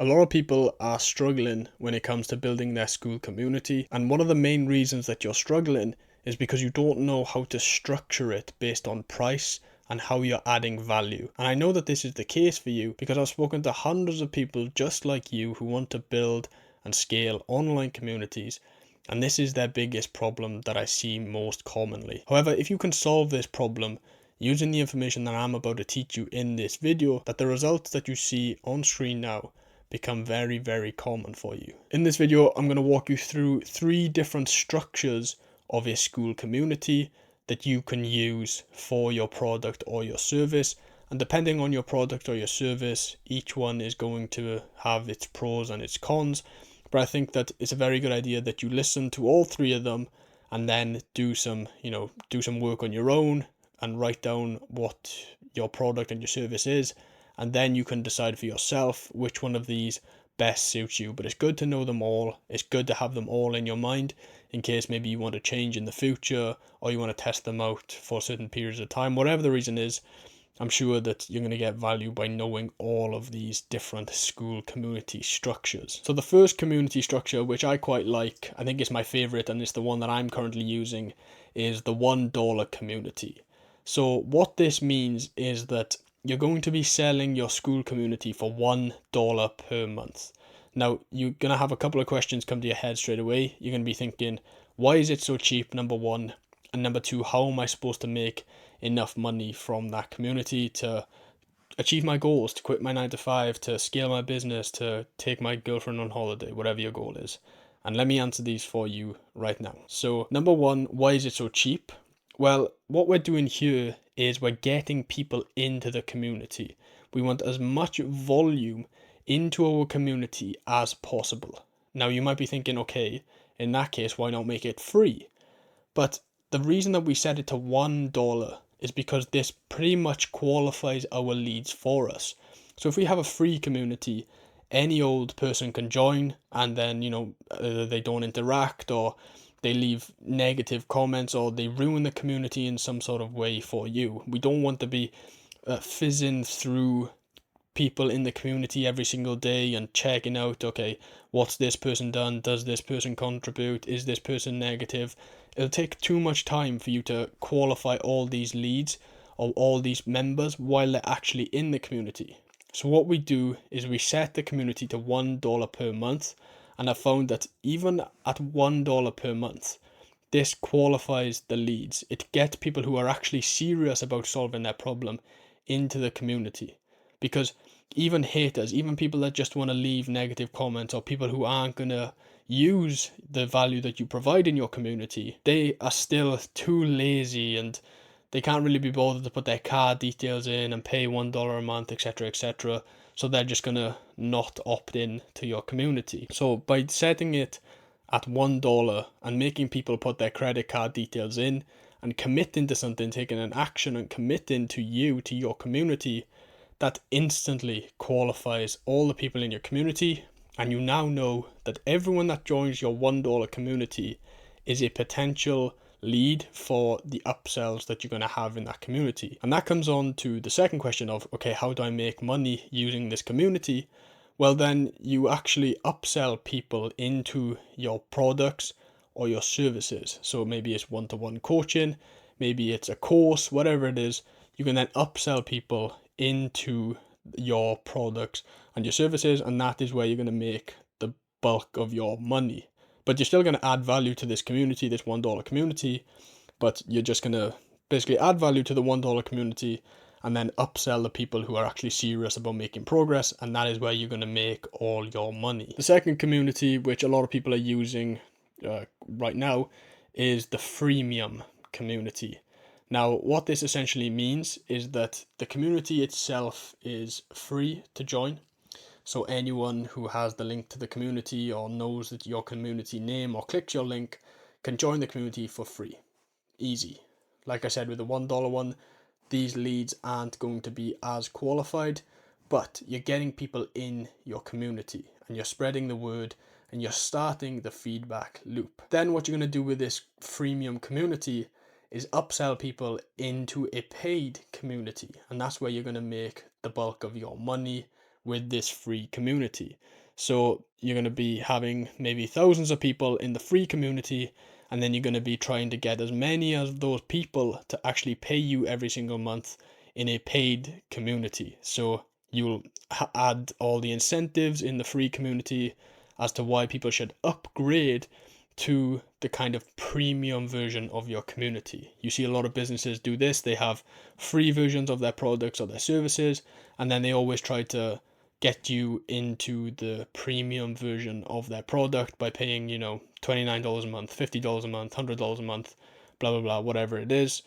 A lot of people are struggling when it comes to building their school community, and one of the main reasons that you're struggling is because you don't know how to structure it based on price and how you're adding value. And I know that this is the case for you because I've spoken to hundreds of people just like you who want to build and scale online communities, and this is their biggest problem that I see most commonly. However, if you can solve this problem using the information that I'm about to teach you in this video, that the results that you see on screen now become very, very common for you. In this video, I'm going to walk you through 3 different structures of a school community that you can use for your product or your service. And depending on your product or your service, each one is going to have its pros and its cons. But I think that it's a very good idea that you listen to all 3 of them and then do some work on your own and write down what your product and your service is, and then you can decide for yourself which one of these best suits you. But it's good to know them all. It's good to have them all in your mind in case maybe you want to change in the future or you want to test them out for certain periods of time. Whatever the reason is, I'm sure that you're going to get value by knowing all of these different school community structures. So the first community structure, which I quite like, I think it's my favorite and it's the one that I'm currently using, is the $1 community. So what this means is that you're going to be selling your school community for $1 per month. Now, you're going to have a couple of questions come to your head straight away. You're going to be thinking, why is it so cheap, number one? And number two, how am I supposed to make enough money from that community to achieve my goals, to quit my 9 to 5, to scale my business, to take my girlfriend on holiday, whatever your goal is? And let me answer these for you right now. So, number one, why is it so cheap? Well, what we're doing here is we're getting people into the community. We want as much volume into our community as possible. Now, you might be thinking, okay, in that case, why not make it free? But the reason that we set it to $1 is because this pretty much qualifies our leads for us. So if we have a free community, any old person can join and then, they don't interact or they leave negative comments or they ruin the community in some sort of way for you. We don't want to be fizzing through people in the community every single day and checking out, okay, what's this person done? Does this person contribute? Is this person negative? It'll take too much time for you to qualify all these leads or all these members while they're actually in the community. So what we do is we set the community to $1 per month, and I found that even at $1 per month, this qualifies the leads. It gets people who are actually serious about solving their problem into the community. Because even haters, even people that just want to leave negative comments or people who aren't going to use the value that you provide in your community, they are still too lazy and they can't really be bothered to put their card details in and pay $1 a month, etc., etc. So they're just going to not opt in to your community. So by setting it at $1 and making people put their credit card details in and committing to something, taking an action and committing to you, to your community, that instantly qualifies all the people in your community, and you now know that everyone that joins your $1 community is a potential lead for the upsells that you're going to have in that community. And that comes on to the second question of, okay, how do I make money using this community? Well, then you actually upsell people into your products or your services. So maybe it's one-to-one coaching, maybe it's a course, whatever it is. You can then upsell people into your products and your services, and that is where you're going to make the bulk of your money. But you're still going to add value to this community, this $1 community, but you're just going to basically add value to the $1 community and then upsell the people who are actually serious about making progress, and that is where you're going to make all your money. The second community, which a lot of people are using right now, is the freemium community. Now, what this essentially means is that the community itself is free to join. So anyone who has the link to the community or knows that your community name or clicks your link can join the community for free. Easy. Like I said, with the $1 one, these leads aren't going to be as qualified, but you're getting people in your community and you're spreading the word and you're starting the feedback loop. Then what you're going to do with this freemium community is upsell people into a paid community, and that's where you're going to make the bulk of your money with this free community. So you're going to be having maybe thousands of people in the free community, and then you're going to be trying to get as many of those people to actually pay you every single month in a paid community. So you'll add all the incentives in the free community as to why people should upgrade to the kind of premium version of your community. You see a lot of businesses do this. They have free versions of their products or their services, and then they always try to get you into the premium version of their product by paying, $29 a month, $50 a month, $100 a month, blah, blah, blah, whatever it is.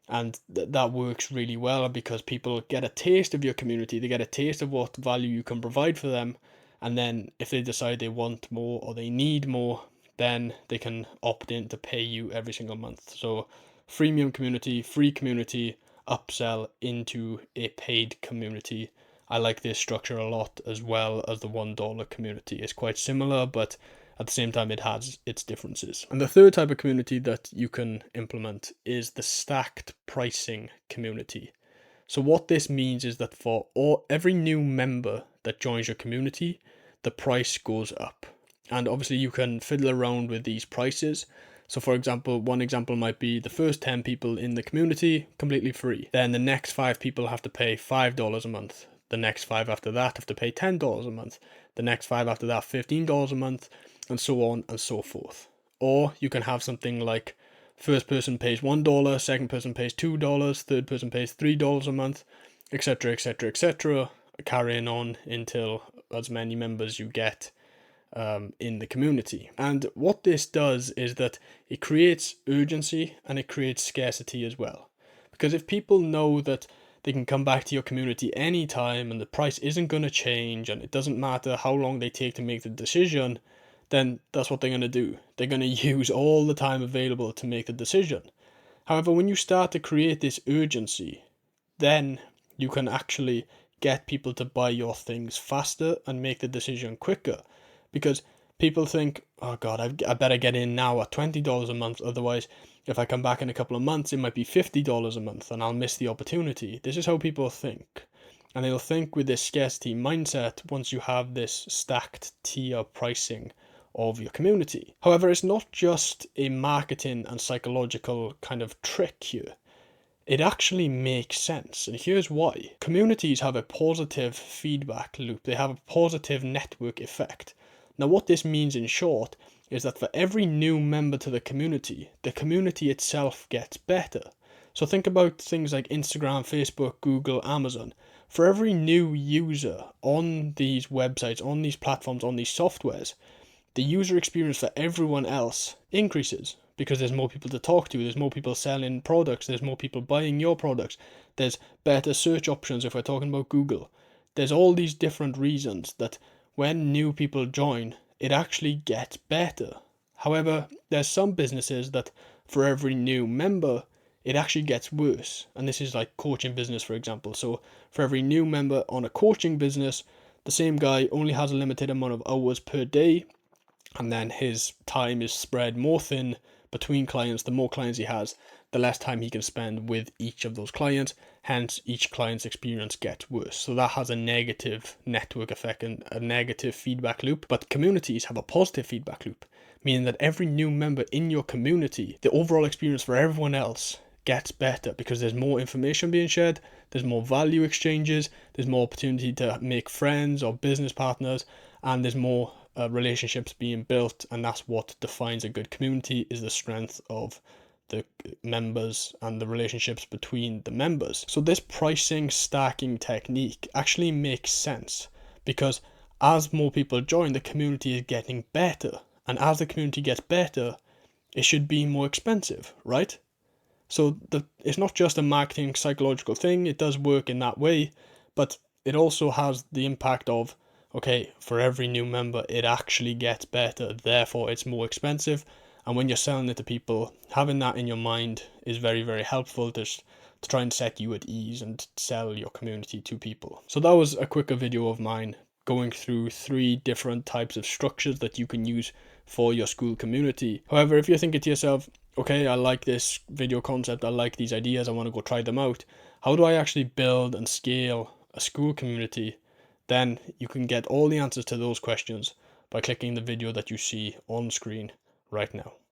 And that works really well because people get a taste of your community. They get a taste of what value you can provide for them. And then if they decide they want more or they need more, then they can opt in to pay you every single month. So freemium community, free community, upsell into a paid community. I like this structure a lot, as well as the $1 community. It's quite similar, but at the same time it has its differences. And the third type of community that you can implement is the stacked pricing community. So what this means is that for every new member that joins your community, the price goes up. And obviously you can fiddle around with these prices. So for example, one example might be the first 10 people in the community, completely free. Then the next 5 people have to pay $5 a month. The next 5 after that have to pay $10 a month. The next 5 after that, $15 a month, and so on and so forth. Or you can have something like first person pays $1, second person pays $2, third person pays $3 a month, etc., etc., etc., carrying on until as many members you get in the community. And what this does is that it creates urgency and it creates scarcity as well. Because if people know that they can come back to your community anytime and the price isn't going to change and it doesn't matter how long they take to make the decision, then that's what they're going to do. They're going to use all the time available to make the decision. However, when you start to create this urgency, then you can actually get people to buy your things faster and make the decision quicker. Because people think, oh God, I better get in now at $20 a month, otherwise if I come back in a couple of months, it might be $50 a month and I'll miss the opportunity. This is how people think. And they'll think with this scarcity mindset once you have this stacked tier pricing of your community. However, it's not just a marketing and psychological kind of trick here. It actually makes sense, and here's why. Communities have a positive feedback loop. They have a positive network effect. Now, what this means in short is that for every new member to the community itself gets better. So think about things like Instagram, Facebook, Google, Amazon. For every new user on these websites, on these platforms, on these softwares, the user experience for everyone else increases because there's more people to talk to, there's more people selling products, there's more people buying your products, there's better search options if we're talking about Google. There's all these different reasons that when new people join, it actually gets better. However, there's some businesses that for every new member, it actually gets worse. And this is like coaching business, for example. So for every new member on a coaching business, the same guy only has a limited amount of hours per day, and then his time is spread more thin between clients. The more clients he has, the less time he can spend with each of those clients. Hence, each client's experience gets worse. So that has a negative network effect and a negative feedback loop. But communities have a positive feedback loop, meaning that every new member in your community, the overall experience for everyone else gets better because there's more information being shared, there's more value exchanges, there's more opportunity to make friends or business partners, and there's more relationships being built. And that's what defines a good community, is the strength of the members and the relationships between the members. So this pricing stacking technique actually makes sense because as more people join, the community is getting better, and as the community gets better, it should be more expensive, right? So it's not just a marketing psychological thing. It does work in that way, but it also has the impact of, okay, for every new member, it actually gets better, therefore it's more expensive. And when you're selling it to people, having that in your mind is very, very helpful to try and set you at ease and sell your community to people. So that was a quicker video of mine going through 3 different types of structures that you can use for your school community. However, if you're thinking to yourself, okay, I like this video concept, I like these ideas, I want to go try them out, how do I actually build and scale a school community? then you can get all the answers to those questions by clicking the video that you see on screen right now.